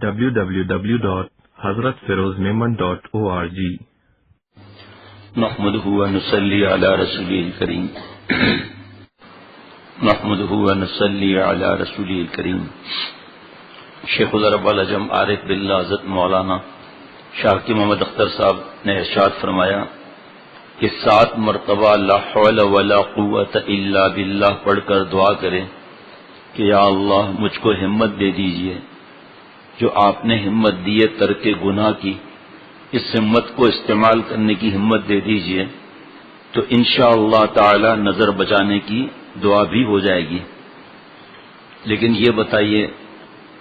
www.hazratfirozmeman.org. نحمده ونصلي على رسوله الكريم نحمده ونصلي على رسوله الكريم. شیخ العرب العجم عارف باللہ حضرت مولانا شاہ محمد اختر صاحب نے ارشاد فرمایا کہ 7 مرتبہ لا حول ولا قوت الا باللہ پڑھ کر دعا کریں کہ یا اللہ مجھ کو ہمت دے دیجئے، جو آپ نے ہمت دی ہے ترک گناہ کی، اس ہمت کو استعمال کرنے کی ہمت دے دیجئے تو انشاءاللہ تعالی نظر بچانے کی دعا بھی ہو جائے گی. لیکن یہ بتائیے،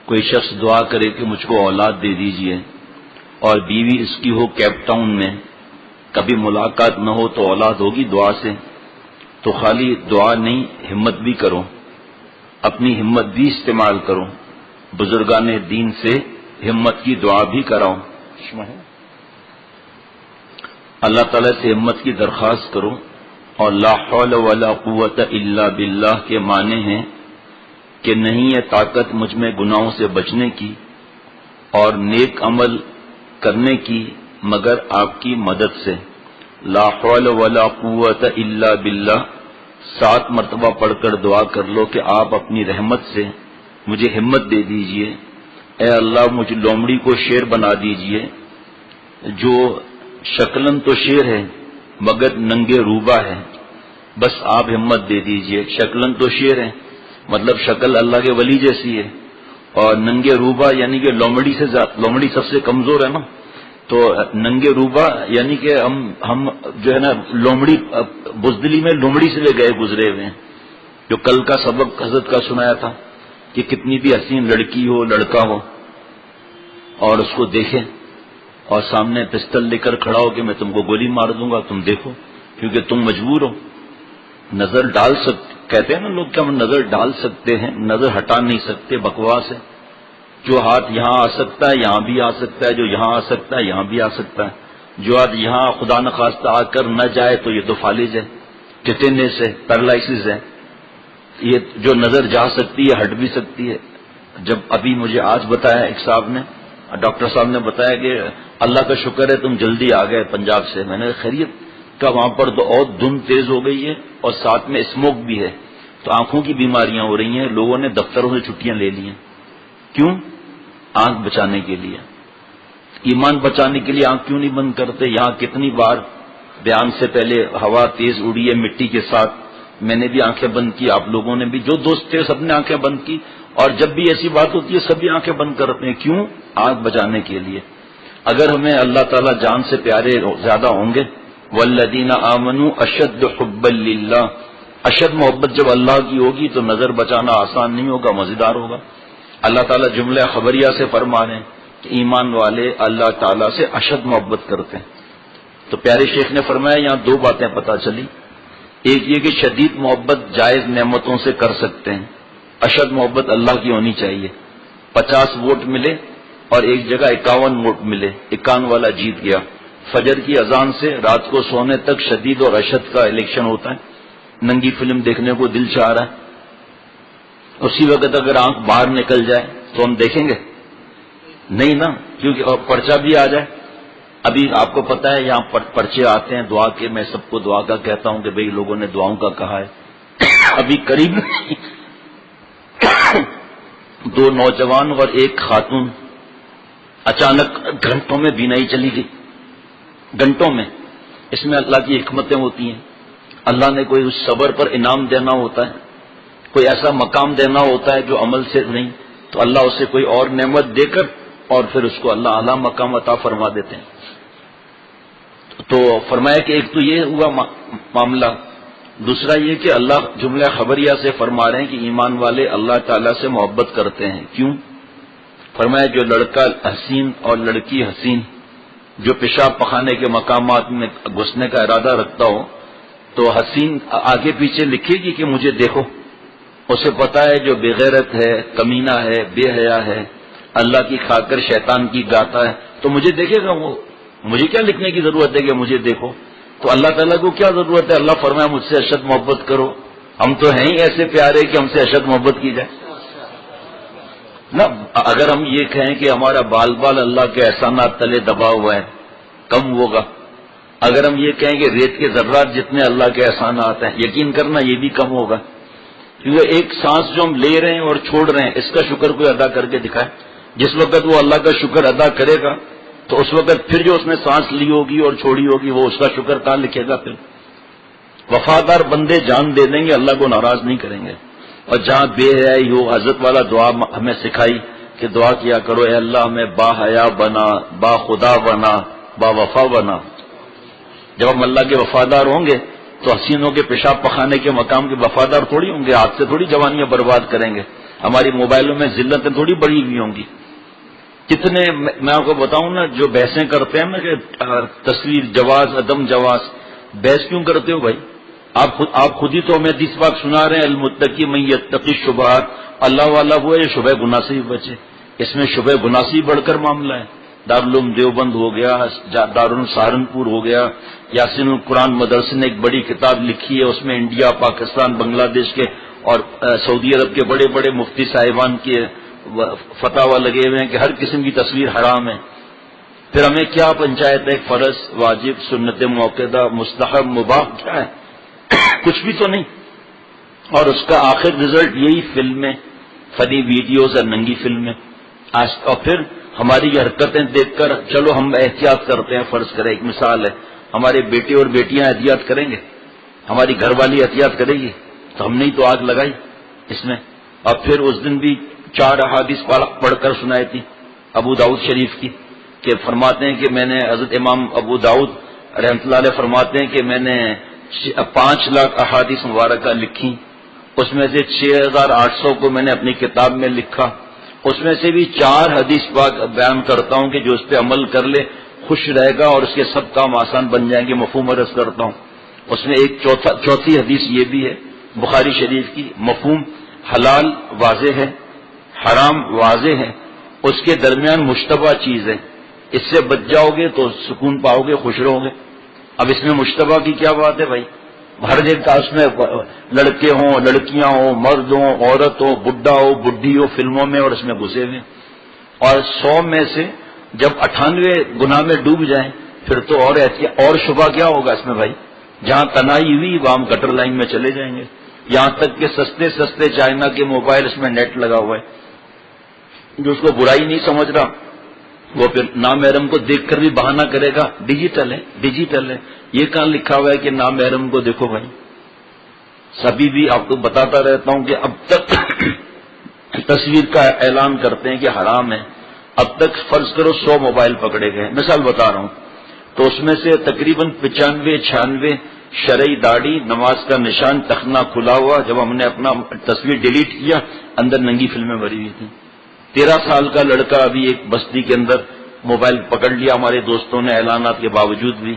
کوئی شخص دعا کرے کہ مجھ کو اولاد دے دیجئے اور بیوی اس کی ہو کیپ ٹاؤن میں، کبھی ملاقات نہ ہو تو اولاد ہوگی دعا سے؟ تو خالی دعا نہیں، ہمت بھی کرو، اپنی ہمت بھی استعمال کرو، بزرگان دین سے ہمت کی دعا بھی کراؤ، اللہ تعالی سے ہمت کی درخواست کرو. اور لا حول ولا قوت الا باللہ کے معنی ہیں کہ نہیں ہے طاقت مجھ میں گناہوں سے بچنے کی اور نیک عمل کرنے کی مگر آپ کی مدد سے. لا حول ولا قوت الا باللہ 7 مرتبہ پڑھ کر دعا کر لو کہ آپ اپنی رحمت سے مجھے ہمت دے دیجئے. اے اللہ مجھ لومڑی کو شیر بنا دیجئے، جو شکلن تو شیر ہے مگر ننگے روبا ہے، بس آپ ہمت دے دیجئے. شکلن تو شیر ہے مطلب شکل اللہ کے ولی جیسی ہے، اور ننگے روبا یعنی کہ لومڑی سب سے کمزور ہے نا، تو ننگے روبا یعنی کہ ہم جو ہے نا لومڑی بزدلی میں لومڑی سے لے گئے گزرے ہوئے ہیں. جو کل کا سبق حضرت کا سنایا تھا کہ کتنی بھی حسین لڑکی ہو لڑکا ہو اور اس کو دیکھیں اور سامنے پستل لے کر کھڑا ہو کہ میں تم کو گولی مار دوں گا، تم دیکھو کیونکہ تم مجبور ہو. نظر ڈال کہتے ہیں نا لوگ کہ ہم نظر ڈال سکتے ہیں، نظر ہٹا نہیں سکتے، بکواس ہے. جو ہاتھ یہاں آ سکتا ہے یہاں بھی آ سکتا ہے، جو یہاں آ سکتا ہے یہاں بھی آ سکتا ہے. جو ہاتھ یہاں خدا نخواستہ آ کر نہ جائے تو یہ تو فالج ہے، ٹیٹینس ہے، پیرالائسس ہے. یہ جو نظر جا سکتی ہے ہٹ بھی سکتی ہے. جب ابھی مجھے آج بتایا ایک صاحب نے، ڈاکٹر صاحب نے بتایا کہ اللہ کا شکر ہے تم جلدی آ گئے پنجاب سے. میں نے خیریت کا وہاں پر تو اور دھند تیز ہو گئی ہے اور ساتھ میں اسموک بھی ہے، تو آنکھوں کی بیماریاں ہو رہی ہیں. لوگوں نے دفتروں سے چھٹیاں لے لی ہیں. کیوں؟ آنکھ بچانے کے لیے، ایمان بچانے کے لیے. آنکھ کیوں نہیں بند کرتے؟ یہاں کتنی بار بیان سے پہلے ہوا تیز اڑی ہے مٹی کے ساتھ، میں نے بھی آنکھیں بند کی، آپ لوگوں نے بھی، جو دوست تھے سب نے آنکھیں بند کی. اور جب بھی ایسی بات ہوتی ہے سبھی آنکھیں بند کرتے ہیں. کیوں؟ آنکھ بچانے کے لیے. اگر ہمیں اللہ تعالیٰ جان سے پیارے زیادہ ہوں گے، والذین آمنوا اشد حبا للہ، اشد محبت جب اللہ کی ہوگی تو نظر بچانا آسان نہیں ہوگا، مزیدار ہوگا. اللہ تعالیٰ جملہ خبریہ سے فرما رہے ہیں کہ ایمان والے اللہ تعالیٰ سے اشد محبت کرتے ہیں. تو پیارے شیخ نے فرمایا یہاں 2 باتیں پتہ چلی. ایک یہ کہ شدید محبت جائز نعمتوں سے کر سکتے ہیں، اشد محبت اللہ کی ہونی چاہیے. 50 ووٹ ملے اور ایک جگہ 51 ووٹ ملے، 51 والا جیت گیا. فجر کی اذان سے رات کو سونے تک شدید اور اشد کا الیکشن ہوتا ہے. ننگی فلم دیکھنے کو دل چاہ رہا ہے، اسی وقت اگر آنکھ باہر نکل جائے تو ہم دیکھیں گے نہیں نا، کیونکہ پرچہ بھی آ جائے. ابھی آپ کو پتا ہے یہاں پرچے آتے ہیں دعا کے، میں سب کو دعا کا کہتا ہوں کہ بھئی لوگوں نے دعاؤں کا کہا ہے. ابھی قریب 2 نوجوان اور 1 خاتون اچانک گھنٹوں میں بینائی چلی گئی، گھنٹوں میں. اس میں اللہ کی حکمتیں ہوتی ہیں. اللہ نے کوئی اس صبر پر انعام دینا ہوتا ہے، کوئی ایسا مقام دینا ہوتا ہے جو عمل سے نہیں، تو اللہ اسے کوئی اور نعمت دے کر اور پھر اس کو اللہ اعلیٰ مقام عطا فرما دیتے ہیں. تو فرمایا کہ ایک تو یہ ہوا معاملہ. دوسرا یہ کہ اللہ جملہ خبریہ سے فرما رہے ہیں کہ ایمان والے اللہ تعالیٰ سے محبت کرتے ہیں. کیوں؟ فرمایا جو لڑکا حسین اور لڑکی حسین جو پیشاب پخانے کے مقامات میں گھسنے کا ارادہ رکھتا ہو تو حسین آگے پیچھے لکھے گی کہ مجھے دیکھو. اسے پتا ہے جو بے غیرت ہے، کمینہ ہے، بے حیا ہے، اللہ کی کھا کر شیطان کی گاتا ہے، تو مجھے دیکھے گا وہ. مجھے کیا لکھنے کی ضرورت ہے کہ مجھے دیکھو؟ تو اللہ تعالیٰ کو کیا ضرورت ہے؟ اللہ فرمایا مجھ سے اشد محبت کرو. ہم تو ہیں ہی ایسے پیارے کہ ہم سے اشد محبت کی جائے. نہ اگر ہم یہ کہیں کہ ہمارا بال بال اللہ کے احسانات تلے دبا ہوا ہے کم ہوگا. اگر ہم یہ کہیں کہ ریت کے ذرات جتنے اللہ کے احسانات ہیں، یقین کرنا یہ بھی کم ہوگا. کیونکہ ایک سانس جو ہم لے رہے ہیں اور چھوڑ رہے ہیں، اس کا شکر کوئی ادا کر کے دکھائے. جس وقت وہ اللہ کا شکر ادا کرے گا تو اس وقت پھر جو اس نے سانس لی ہوگی اور چھوڑی ہوگی وہ اس کا شکر کہاں لکھے گا. پھر وفادار بندے جان دے دیں گے، اللہ کو ناراض نہیں کریں گے. اور جہاں بے حیائی ہو، حضرت والا دعا ہمیں سکھائی کہ دعا کیا کرو، اے اللہ ہمیں با حیا بنا، با خدا بنا، با وفا بنا. جب ہم اللہ کے وفادار ہوں گے تو حسینوں کے پیشاب پخانے کے مقام کے وفادار تھوڑی ہوں گے، ہاتھ سے تھوڑی جوانیاں برباد کریں گے. ہماری موبائلوں میں ذلتیں تھوڑی بڑی ہوئی ہوں گی. کتنے میں آپ کو بتاؤں نا، جو بحثیں کرتے ہیں نا کہ تصویر جواز عدم جواز، بحث کیوں کرتے ہو بھائی؟ آپ خود ہی تو ہمیں حدیث پاک سنا رہے ہیں، المتقی من یتقی الشبہات، اللہ والا وہ ہے جو شبہ گناہ سے بھی بچے. اس میں شبہ گناہ سے بڑھ کر معاملہ ہے. دارالعلوم دیوبند ہو گیا، دارالعلوم سہارنپور ہو گیا، یاسین القرآن مدرسے نے ایک بڑی کتاب لکھی ہے، اس میں انڈیا، پاکستان، بنگلہ دیش کے اور سعودی عرب کے بڑے بڑے مفتی صاحبان کے فتاوی لگے ہوئے ہیں کہ ہر قسم کی تصویر حرام ہے. پھر ہمیں کیا پنچایت ہے؟ فرض، واجب، سنت موقدہ، مستحب، مباح کیا ہے؟ کچھ بھی تو نہیں. اور اس کا آخر رزلٹ یہی فلمیں، فنی ویڈیوز اور ننگی فلمیں. اور پھر ہماری یہ حرکتیں دیکھ کر چلو ہم احتیاط کرتے ہیں. فرض کریں ایک مثال ہے، ہمارے بیٹے اور بیٹیاں احتیاط کریں گے، ہماری گھر والی احتیاط کرے گی، تو ہم نے تو آگ لگائی اس میں. اور پھر اس دن بھی 4 احادیث پڑھ کر سنائی تھی ابو داؤد شریف کی، کہ فرماتے ہیں کہ میں نے، حضرت امام ابو داؤد رحمۃ اللہ علیہ فرماتے ہیں کہ میں نے 5 لاکھ احادیث مبارکہ لکھی، اس میں سے 6800 کو میں نے اپنی کتاب میں لکھا. اس میں سے بھی 4 حدیث پاک بیان کرتا ہوں کہ جو اس پہ عمل کر لے خوش رہے گا اور اس کے سب کام آسان بن جائیں گے. مفہوم عرض کرتا ہوں. اس میں ایک چوتھی حدیث یہ بھی ہے بخاری شریف کی، مفہوم حلال واضح ہے، حرام واضح ہے، اس کے درمیان مشتبہ چیز ہے، اس سے بچ جاؤ گے تو سکون پاؤ گے، خوش رہو گے. اب اس میں مشتبہ کی کیا بات ہے بھائی؟ ہر جگہ اس میں لڑکے ہوں، لڑکیاں ہوں، مرد ہوں، عورت ہو، بڈھا ہو، بڈھی ہو، فلموں میں اور اس میں گھسے ہوئے. اور 100 میں سے جب 98 گناہ میں ڈوب جائیں پھر تو اور شبہ کیا ہوگا اس میں بھائی؟ جہاں تنہائی ہوئی وہاں ہم گٹر لائن میں چلے جائیں گے. یہاں تک کہ سستے چائنا کے موبائل اس میں نیٹ لگا ہوا ہے. جو اس کو برائی نہیں سمجھ رہا وہ پھر نامحرم کو دیکھ کر بھی بہانہ کرے گا، ڈیجیٹل ہے. یہ کہاں لکھا ہوا ہے کہ نامحرم کو دیکھو بھائی؟ سبھی بھی آپ کو بتاتا رہتا ہوں کہ اب تک تصویر کا اعلان کرتے ہیں کہ حرام ہے. اب تک فرض کرو 100 موبائل پکڑے گئے، مثال بتا رہا ہوں، تو اس میں سے تقریباً 95-96 شرعی داڑھی، نماز کا نشان، تخنا کھلا ہوا. جب ہم نے اپنا تصویر ڈیلیٹ کیا اندر ننگی فلمیں بھری ہوئی تھیں. 13 سال کا لڑکا ابھی ایک بستی کے اندر موبائل پکڑ لیا ہمارے دوستوں نے اعلانات کے باوجود بھی،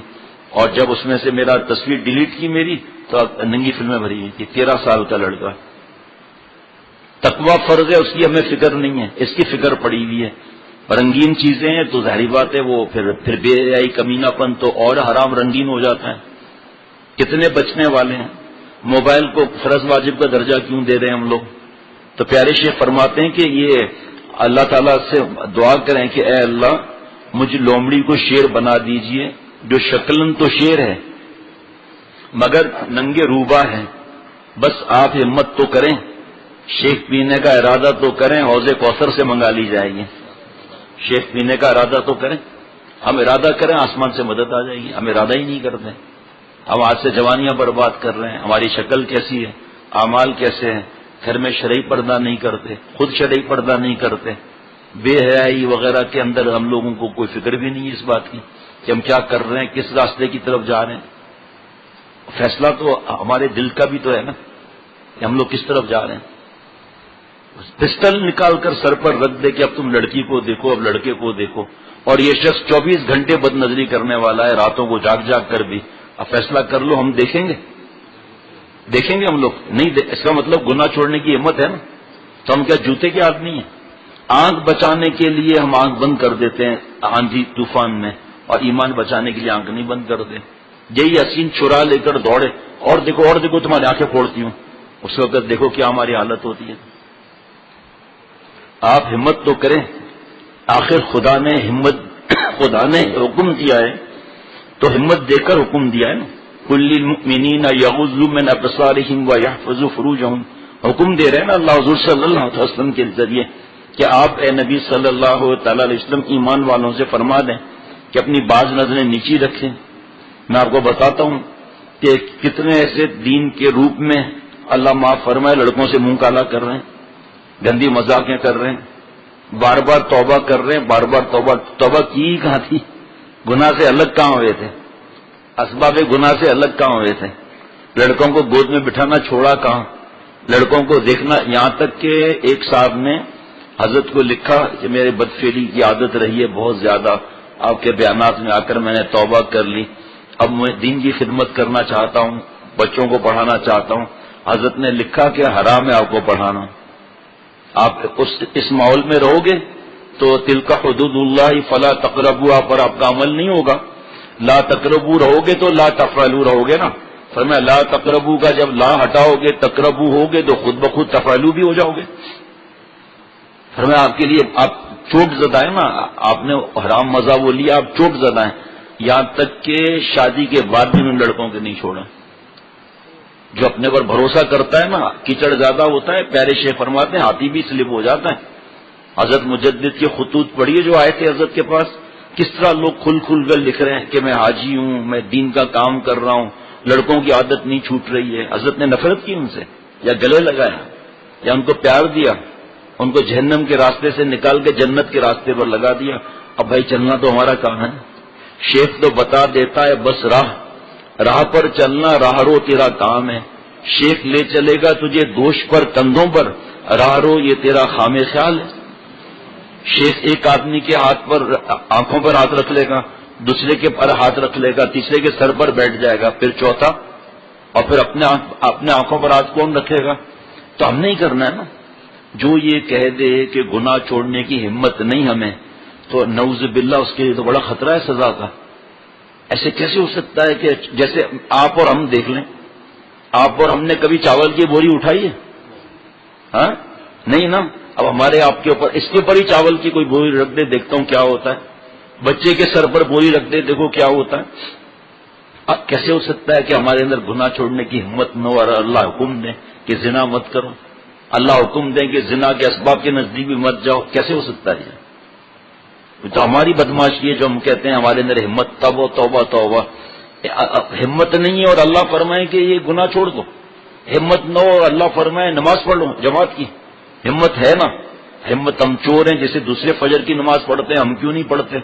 اور جب اس میں سے میرا تصویر ڈیلیٹ کی میری تو ننگی فلمیں بھری ہوئی تھی. 13 سال کا لڑکا. تقویٰ فرض ہے، اس کی ہمیں فکر نہیں ہے، اس کی فکر پڑی ہوئی ہے. رنگین چیزیں ہیں تو ظاہری بات ہے وہ پھر بے حیائی، کمینہ پن تو اور حرام رنگین ہو جاتا ہے. کتنے بچنے والے ہیں. موبائل کو فرض واجب کا درجہ کیوں دے رہے ہیں ہم لوگ؟ تو پیارے شیخ فرماتے ہیں کہ یہ اللہ تعالیٰ سے دعا کریں کہ اے اللہ مجھ لومڑی کو شیر بنا دیجئے جو شکلن تو شیر ہے مگر ننگے روبا ہے. بس آپ ہمت تو کریں، شیخ پینے کا ارادہ تو کریں، حوض کوثر سے منگا لی جائے گی. شیخ پینے کا ارادہ تو کریں. ہم ارادہ کریں آسمان سے مدد آ جائے گی. ہم ارادہ ہی نہیں کرتے. ہم آج سے جوانیاں برباد کر رہے ہیں. ہماری شکل کیسی ہے، اعمال کیسے ہیں، گھر میں شرعی پردہ نہیں کرتے، خود شرعی پردہ نہیں کرتے. بے حیائی وغیرہ کے اندر ہم لوگوں کو کوئی فکر بھی نہیں ہے اس بات کی کہ ہم کیا کر رہے ہیں، کس راستے کی طرف جا رہے ہیں. فیصلہ تو ہمارے دل کا بھی تو ہے نا کہ ہم لوگ کس طرف جا رہے ہیں. پسٹل نکال کر سر پر رکھ دے کہ اب تم لڑکی کو دیکھو، اب لڑکے کو دیکھو، اور یہ شخص 24 گھنٹے بد نظری کرنے والا ہے، راتوں کو جاگ جاگ کر بھی. اب فیصلہ کر لو، ہم دیکھیں گے ہم لوگ نہیں اس کا مطلب گناہ چھوڑنے کی ہمت ہے نا. تو ہم کیا جوتے کے آدمی ہیں؟ آنکھ بچانے کے لیے ہم آنکھ بند کر دیتے ہیں آندھی طوفان میں، اور ایمان بچانے کے لیے آنکھ نہیں بند کرتے. یہی حسین چرا لے کر دوڑے، اور دیکھو تمہاری آنکھیں پھوڑتی ہوں، اس وقت دیکھو کیا ہماری حالت ہوتی ہے. آپ ہمت تو کریں، آخر خدا نے حکم دیا ہے تو ہمت دے کر حکم دیا ہے نا، قل للمؤمنین یغضوا من ابصارہم ویحفظوا فروجہم، حکم دے رہے ہیں نا اللہ حضور صلی اللہ علیہ وسلم کے ذریعے کہ آپ اے نبی صلی اللہ تعالی علیہ وسلم ایمان والوں سے فرما دیں کہ اپنی بعض نظریں نیچی رکھیں۔ میں آپ کو بتاتا ہوں کہ کتنے ایسے دین کے روپ میں اللہ معاف فرمائے لڑکوں سے منہ کالا کر رہے ہیں، گندی مذاقیں کر رہے ہیں، بار بار توبہ کر رہے ہیں، بار بار توبہ کی کہاں تھی، گناہ سے الگ کہاں ہوئے تھے، اسباب گناہ سے الگ کہاں ہوئے تھے، لڑکوں کو گود میں بٹھانا چھوڑا کہاں، لڑکوں کو دیکھنا، یہاں تک کہ ایک صاحب نے حضرت کو لکھا کہ میرے بدفعلی کی عادت رہی ہے بہت زیادہ، آپ کے بیانات میں آ کر میں نے توبہ کر لی، اب میں دین کی خدمت کرنا چاہتا ہوں، بچوں کو پڑھانا چاہتا ہوں۔ حضرت نے لکھا کہ حرام ہے آپ کو پڑھانا، آپ اس ماحول میں رہو گے تو تلک حدود اللہ فلا تقربوا پر آپ کا عمل نہیں ہوگا، لا تقربوا رہو گے تو لا تفعلوا رہو گے نا، فرمایا لا تقربوا کا جب لا ہٹاؤ گے تقربوا ہوگے تو خود بخود تفعلوا بھی ہو جاؤ گے، فرمایا آپ کے لیے آپ چوٹ زدہ ہے نا، آپ نے حرام مزہ وہ لیا، آپ چوٹ زدہ ہیں، یہاں تک کہ شادی کے بعد بھی ان لڑکوں کے نہیں چھوڑا، جو اپنے پر بھروسہ کرتا ہے نا کیچڑ زیادہ ہوتا ہے، پیارے شیخ فرماتے ہیں ہاتھی بھی سلپ ہو جاتا ہے۔ حضرت مجدد کے خطوط پڑھیے جو آئے تھے حضرت کے پاس، کس طرح لوگ کھل کر لکھ رہے ہیں کہ میں حاجی ہوں، میں دین کا کام کر رہا ہوں، لڑکوں کی عادت نہیں چھوٹ رہی ہے۔ حضرت نے نفرت کی ان سے یا گلے لگایا یا ان کو پیار دیا، ان کو جہنم کے راستے سے نکال کے جنت کے راستے پر لگا دیا۔ اب بھائی چلنا تو ہمارا کام ہے، شیخ تو بتا دیتا ہے بس راہ پر چلنا، راہ رو تیرا کام ہے، شیخ لے چلے گا تجھے دوش پر کندھوں پر، راہ رو یہ تیرا خام خیال ہے۔ شیخ ایک آدمی کے ہاتھ پر آنکھوں پر ہاتھ رکھ لے گا، دوسرے کے پر ہاتھ رکھ لے گا، تیسرے کے سر پر بیٹھ جائے گا، پھر چوتھا، اور پھر اپنے آنکھوں پر ہاتھ کون رکھے گا؟ تو ہم نہیں کرنا ہے نا۔ جو یہ کہہ دے کہ گناہ چھوڑنے کی ہمت نہیں ہمیں، تو نعوذ باللہ اس کے لیے تو بڑا خطرہ ہے سزا کا۔ ایسے کیسے ہو سکتا ہے کہ جیسے آپ اور ہم دیکھ لیں، آپ اور ہم نے کبھی چاول کی بوری اٹھائی ہے؟ ہاں نہیں نا۔ اب ہمارے آپ کے اوپر اس کے اوپر ہی چاول کی کوئی بوری رکھ دے، دیکھتا ہوں کیا ہوتا ہے، بچے کے سر پر بوری رکھ دے، دیکھو کیا ہوتا ہے۔ اب کیسے ہو سکتا ہے کہ ہمارے اندر گناہ چھوڑنے کی ہمت نہ ہو اور اللہ حکم دے کہ زنا مت کرو، اللہ حکم دیں کہ زنا کے اسباب کے نزدیک بھی مت جاؤ، کیسے ہو سکتا ہے یہ؟ تو ہماری بدماشی ہے جو ہم کہتے ہیں ہمارے اندر ہمت، توبہ توبہ توبہ، ہمت نہیں ہے اور اللہ فرمائے کہ یہ گناہ چھوڑ دو، ہمت نہ ہو اور اللہ فرمائے نماز پڑھ لو جماعت کی، ہمت ہے نا؟ ہمت ہم چور ہیں، جیسے دوسرے فجر کی نماز پڑھتے ہیں ہم کیوں نہیں پڑھتے؟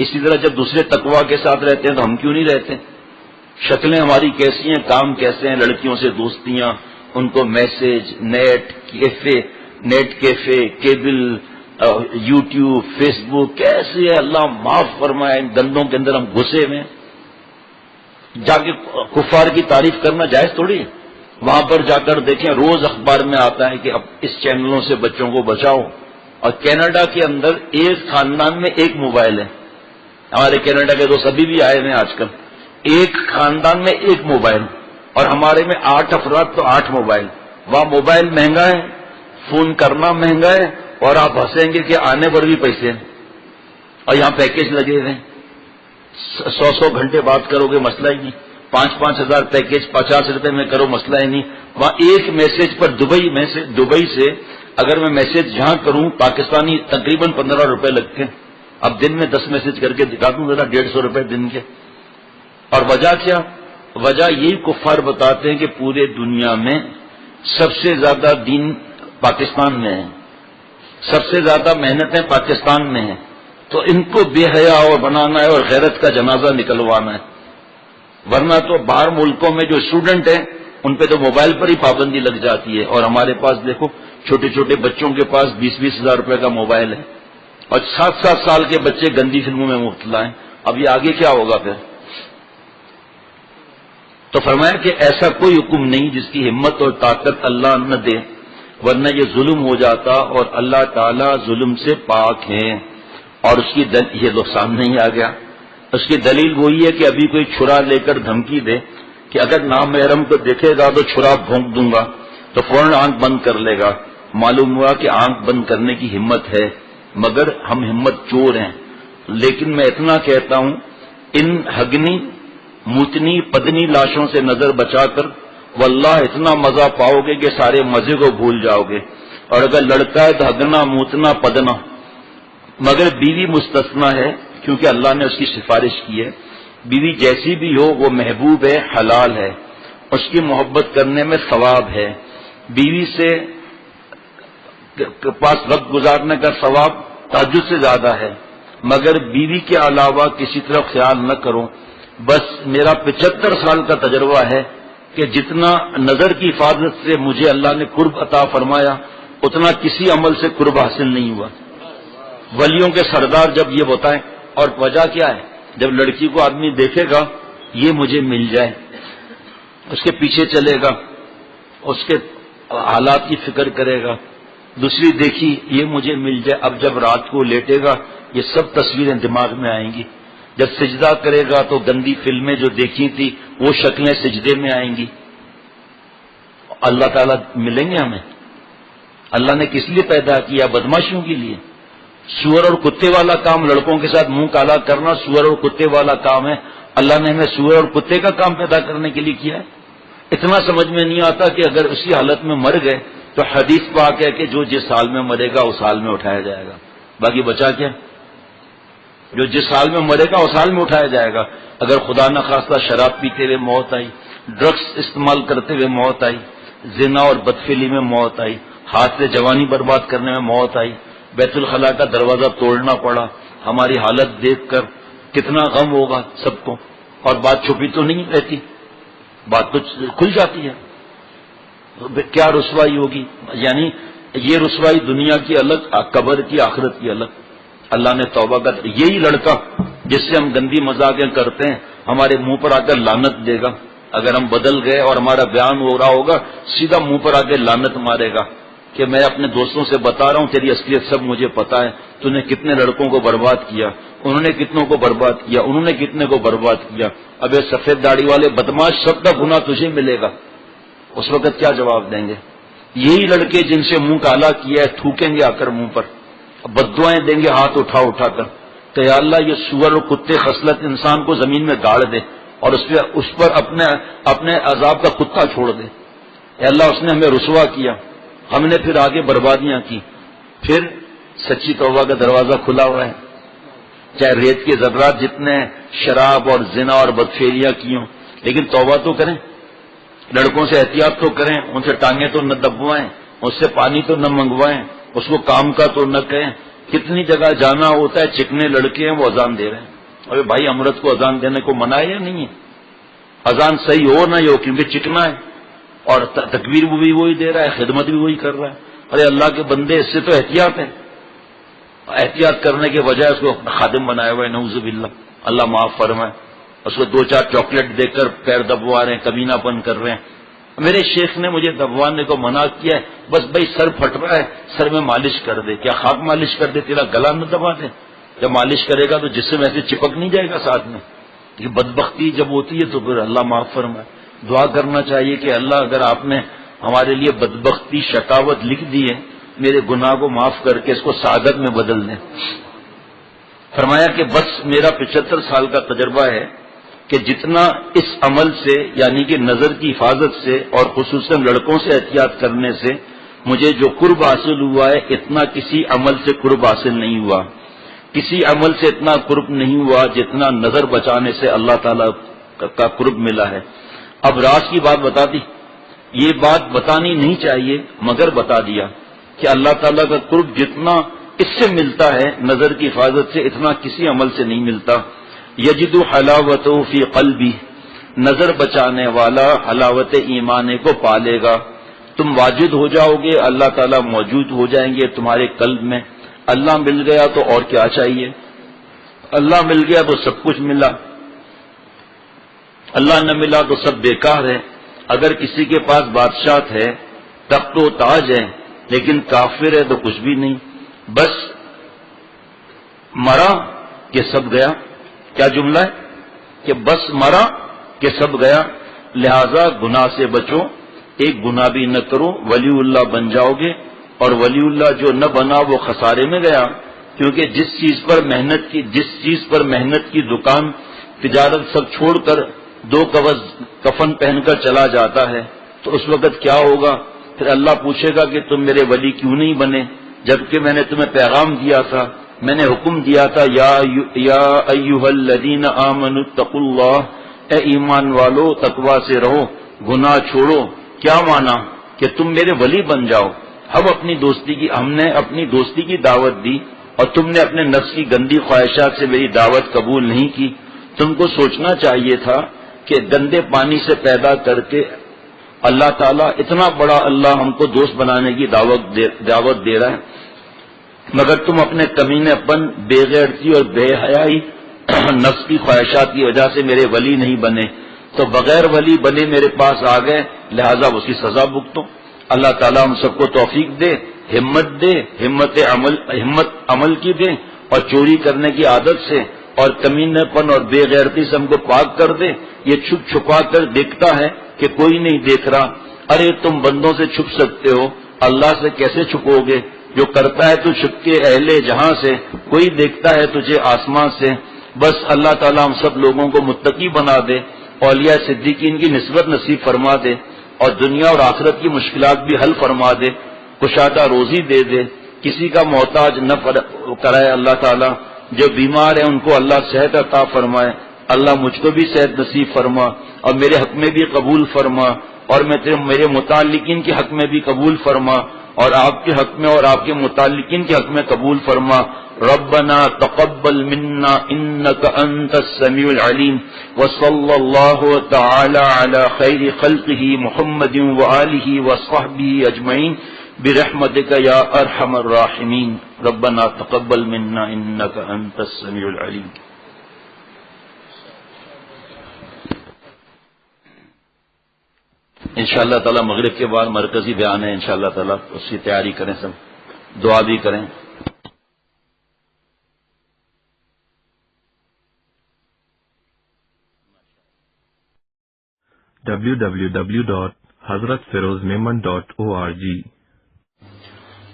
اسی طرح جب دوسرے تقویٰ کے ساتھ رہتے ہیں تو ہم کیوں نہیں رہتے؟ شکلیں ہماری کیسی ہیں، کام کیسے ہیں، لڑکیوں سے دوستیاں، ان کو message, net cafe, cable, YouTube, Facebook, کیسے ہے اللہ معاف فرمائے، ان گندوں کے اندر ہم گھسے ہوئے ہیں۔ جا کے کفار کی تعریف کرنا جائز تھوڑی ہے، وہاں پر جا کر دیکھیں روز اخبار میں آتا ہے کہ اب اس چینلوں سے بچوں کو بچاؤ، اور کینیڈا کے اندر ایک خاندان میں ایک موبائل ہے، ہمارے کینیڈا کے دوست ابھی بھی آئے ہیں آج کل، ایک خاندان میں ایک موبائل، اور ہمارے میں 8 افراد تو 8 موبائل، وہاں موبائل مہنگا ہے، فون کرنا مہنگا ہے، اور آپ ہنسیں گے کہ آنے پر بھی پیسے ہیں، اور یہاں پیکیج لگے ہوئے ہیں، 100 گھنٹے بات کرو گے مسئلہ ہی نہیں، 5-5 ہزار پیکیج 50 روپے میں کرو مسئلہ ہی نہیں، وہاں ایک میسج پر دبئی سے اگر میں میسج جہاں کروں پاکستانی تقریباً 15 روپے لگتے ہیں، اب دن میں 10 میسج کر کے دکھا دوں ذرا 150 روپے دن کے، اور وجہ کیا؟ وجہ یہی کفار بتاتے ہیں کہ پورے دنیا میں سب سے زیادہ دین پاکستان میں ہے، سب سے زیادہ محنتیں پاکستان میں ہیں، تو ان کو بے حیا اور بنانا ہے اور غیرت کا جنازہ نکلوانا ہے، ورنہ تو باہر ملکوں میں جو اسٹوڈنٹ ہیں ان پہ تو موبائل پر ہی پابندی لگ جاتی ہے، اور ہمارے پاس دیکھو چھوٹے چھوٹے بچوں کے پاس 20-20 ہزار روپے کا موبائل ہے، اور 7-7 سال کے بچے گندی فلموں میں مبتلا ہیں۔ اب یہ آگے کیا ہوگا پھر؟ تو فرمایا کہ ایسا کوئی حکم نہیں جس کی ہمت اور طاقت اللہ نہ دے، ورنہ یہ ظلم ہو جاتا، اور اللہ تعالیٰ ظلم سے پاک ہیں، اور اس کی یہ لوگ سامنے ہی آ گیا۔ اس کی دلیل وہی ہے کہ ابھی کوئی چھرا لے کر دھمکی دے کہ اگر نامحرم کو دیکھے گا تو چھرا بھونک دوں گا، تو فوراً آنکھ بند کر لے گا، معلوم ہوا کہ آنکھ بند کرنے کی ہمت ہے، مگر ہم ہمت چور ہیں۔ لیکن میں اتنا کہتا ہوں، ان ہگنی موتنی پدنی لاشوں سے نظر بچا کر واللہ اتنا مزہ پاؤ گے کہ سارے مزے کو بھول جاؤ گے۔ اور اگر لڑکا ہے تو ہگنا موتنا پدنا، مگر بیوی مستثنا ہے کیونکہ اللہ نے اس کی سفارش کی ہے۔ بیوی جیسی بھی ہو وہ محبوب ہے، حلال ہے، اس کی محبت کرنے میں ثواب ہے۔ بیوی سے پاس وقت گزارنے کا ثواب تہجد سے زیادہ ہے، مگر بیوی کے علاوہ کسی طرف خیال نہ کرو۔ بس میرا 75 سال کا تجربہ ہے کہ جتنا نظر کی حفاظت سے مجھے اللہ نے قرب عطا فرمایا، اتنا کسی عمل سے قرب حاصل نہیں ہوا۔ ولیوں کے سردار جب یہ بتائیں، اور وجہ کیا ہے؟ جب لڑکی کو آدمی دیکھے گا یہ مجھے مل جائے، اس کے پیچھے چلے گا، اس کے حالات کی فکر کرے گا، دوسری دیکھی یہ مجھے مل جائے۔ اب جب رات کو لیٹے گا یہ سب تصویریں دماغ میں آئیں گی۔ جب سجدہ کرے گا تو گندی فلمیں جو دیکھی تھی وہ شکلیں سجدے میں آئیں گی۔ اللہ تعالیٰ ملیں گے ہمیں؟ اللہ نے کس لیے پیدا کیا؟ بدماشیوں کے لیے۔ سور اور کتے والا کام لڑکوں کے ساتھ منہ کالا کرنا سور اور کتے والا کام ہے۔ اللہ نے ہمیں سور اور کتے کا کام پیدا کرنے کے لیے کیا ہے؟ اتنا سمجھ میں نہیں آتا کہ اگر اسی حالت میں مر گئے تو حدیث پاک ہے کہ جو جس سال میں مرے گا اس سال میں اٹھایا جائے گا، باقی بچا کیا؟ جو جس سال میں مرے گا اس سال میں اٹھایا جائے گا۔ اگر خدا نخواستہ شراب پیتے ہوئے موت آئی، ڈرگس استعمال کرتے ہوئے موت آئی، زنا اور بدفعلی میں موت آئی، ہاتھ سے جوانی برباد کرنے میں موت آئی، بیت الخلاء کا دروازہ توڑنا پڑا، ہماری حالت دیکھ کر کتنا غم ہوگا سب کو۔ اور بات چھپی تو نہیں رہتی، بات تو کھل جاتی ہے۔ کیا رسوائی ہوگی؟ یعنی یہ رسوائی دنیا کی الگ، قبر کی، آخرت کی الگ۔ اللہ نے توبہ کر، یہی لڑکا جس سے ہم گندی مذاقیں کرتے ہیں ہمارے منہ پر آ کر لعنت دے گا۔ اگر ہم بدل گئے اور ہمارا بیان ہو رہا ہوگا سیدھا منہ پر آ کے لعنت مارے گا کہ میں اپنے دوستوں سے بتا رہا ہوں تیری اصلیت سب مجھے پتا ہے، تو نے کتنے لڑکوں کو برباد کیا، انہوں نے کتنوں کو برباد کیا، انہوں نے کتنے کو برباد کیا۔ اب یہ سفید داڑھی والے بدماش سب کا گناہ تجھے ملے گا۔ اس وقت کیا جواب دیں گے؟ یہی لڑکے جن سے منہ کالا کیا ہے تھوکیں گے آ کر منہ پر، بددعائیں دیں گے ہاتھ اٹھا اٹھا کر کہ یا اللہ یہ سور اور کتے خصلت انسان کو زمین میں گاڑ دے اور اس پر اپنے عذاب کا کتا چھوڑ دے۔ اے اللہ اس نے ہمیں رسوا کیا، ہم نے پھر آگے بربادیاں کی۔ پھر سچی توبہ کا دروازہ کھلا ہوا ہے، چاہے ریت کے ذرات جتنے شراب اور زنا اور بدفعلیاں کی ہوں، لیکن توبہ تو کریں، لڑکوں سے احتیاط تو کریں، ان سے ٹانگیں تو نہ دبوائیں، اس سے پانی تو نہ منگوائیں، اس کو کام کا تو نہ کہیں۔ کتنی جگہ جانا ہوتا ہے، چکنے لڑکے ہیں وہ اذان دے رہے ہیں۔ ارے بھائی امرت کو اذان دینے کو منع ہے یا نہیں ہے؟ اذان صحیح ہو نہ ہو کیونکہ چکنا ہے، اور تکبیر بھی وہی دے رہا ہے، خدمت بھی وہی کر رہا ہے۔ ارے اللہ کے بندے اس سے تو احتیاط ہے، احتیاط کرنے کے بجائے اس کو اپنا خادم بنایا ہوا ہے، نعوذ باللہ، اللہ معاف فرمائے۔ اس کو 2-4 چاکلیٹ دے کر پیر دبوا رہے ہیں، کمینہ پن کر رہے ہیں۔ میرے شیخ نے مجھے دبوانے کو منع کیا ہے، بس بھائی سر پھٹ رہا ہے سر میں مالش کر دے۔ کیا خاک مالش کر دے تیرا گلا نہ دبا دے؟ جب مالش کرے گا تو جسم ایسے چپک نہیں جائے گا ساتھ میں؟ یہ بدبختی جب ہوتی ہے تو پھر اللہ معاف فرمائے۔ دعا کرنا چاہیے کہ اللہ اگر آپ نے ہمارے لیے بدبختی شقاوت لکھ دی ہے میرے گناہ کو معاف کر کے اس کو سعادت میں بدل دیں۔ فرمایا کہ بس میرا 75 سال کا تجربہ ہے کہ جتنا اس عمل سے یعنی کہ نظر کی حفاظت سے اور خصوصاً لڑکوں سے احتیاط کرنے سے مجھے جو قرب حاصل ہوا ہے اتنا کسی عمل سے قرب حاصل نہیں ہوا، کسی عمل سے اتنا قرب نہیں ہوا جتنا نظر بچانے سے اللہ تعالیٰ کا قرب ملا ہے۔ اب راز کی بات بتا دی، یہ بات بتانی نہیں چاہیے مگر بتا دیا کہ اللہ تعالیٰ کا قرب جتنا اس سے ملتا ہے نظر کی حفاظت سے اتنا کسی عمل سے نہیں ملتا۔ یجد حلاوتہ فی قلبی، نظر بچانے والا حلاوت ایمان کو پالے گا۔ تم واجد ہو جاؤ گے، اللہ تعالیٰ موجود ہو جائیں گے تمہارے قلب میں۔ اللہ مل گیا تو اور کیا چاہیے؟ اللہ مل گیا تو سب کچھ ملا، اللہ نہ ملا تو سب بیکار ہے۔ اگر کسی کے پاس بادشاہت ہے، تخت و تاج ہے، لیکن کافر ہے تو کچھ بھی نہیں، بس مرا کہ سب گیا۔ کیا جملہ ہے کہ بس مرا کہ سب گیا، لہذا گناہ سے بچو، ایک گناہ بھی نہ کرو، ولی اللہ بن جاؤ گے، اور ولی اللہ جو نہ بنا وہ خسارے میں گیا، کیونکہ جس چیز پر محنت کی دکان تجارت سب چھوڑ کر 2 کفن پہن کر چلا جاتا ہے تو اس وقت کیا ہوگا؟ پھر اللہ پوچھے گا کہ تم میرے ولی کیوں نہیں بنے، جبکہ میں نے تمہیں پیغام دیا تھا، میں نے حکم دیا تھا یا ایھا الذین آمنوا اتقوا اللہ، اے ایمان والو تقوی سے رہو، گناہ چھوڑو۔ کیا مانا؟ کہ تم میرے ولی بن جاؤ۔ ہم نے اپنی دوستی کی دعوت دی اور تم نے اپنے نفس کی گندی خواہشات سے میری دعوت قبول نہیں کی۔ تم کو سوچنا چاہیے تھا کہ گندے پانی سے پیدا کر کے اللہ تعالیٰ، اتنا بڑا اللہ ہم کو دوست بنانے کی دعوت دے رہا ہے، مگر تم اپنے کمینے پن، بے غیرتی اور بے حیائی نفس کی خواہشات کی وجہ سے میرے ولی نہیں بنے، تو بغیر ولی بنے میرے پاس آ گئے، لہذا اس کی سزا بھگتو۔ اللہ تعالیٰ ہم سب کو توفیق دے، ہمت دے، ہمت عمل کی دے، اور چوری کرنے کی عادت سے اور کمینے پن اور بے غیرتی سے ہم کو پاک کر دے۔ یہ چھپ چھپا کر دیکھتا ہے کہ کوئی نہیں دیکھ رہا، ارے تم بندوں سے چھپ سکتے ہو، اللہ سے کیسے چھپو گے؟ جو کرتا ہے تو چھپ کے اہل جہاں سے، کوئی دیکھتا ہے تجھے آسمان سے۔ بس اللہ تعالیٰ ہم سب لوگوں کو متقی بنا دے، اولیاء صدیقین کی نسبت نصیب فرما دے، اور دنیا اور آخرت کی مشکلات بھی حل فرما دے، کشادہ روزی دے دے، کسی کا محتاج نہ کرائے اللہ تعالیٰ، جو بیمار ہیں ان کو اللہ صحت عطا فرمائے۔ اللہ مجھ کو بھی صحت نصیب فرما اور میرے حق میں بھی قبول فرما، اور میرے متعلقین کے حق میں بھی قبول فرما، اور آپ کے حق میں اور آپ کے متعلقین کے حق میں قبول فرما۔ ربنا تقبل منا انك انت السميع العليم، وصلى الله تعالى على خير خلقه محمد وآله وصحبه اجمعين برحمتك يا ارحم الراحمين۔ ربنا تقبل منا انك انت السميع العليم۔ انشاءاللہ تعالی مغرب کے بعد مرکزی بیان ہے، انشاءاللہ تعالی اس کی تیاری کریں، سب دعا بھی کریں۔ www.hazratfirozmemon.org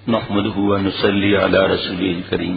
نحمده ونصلي على رسوله الكريم۔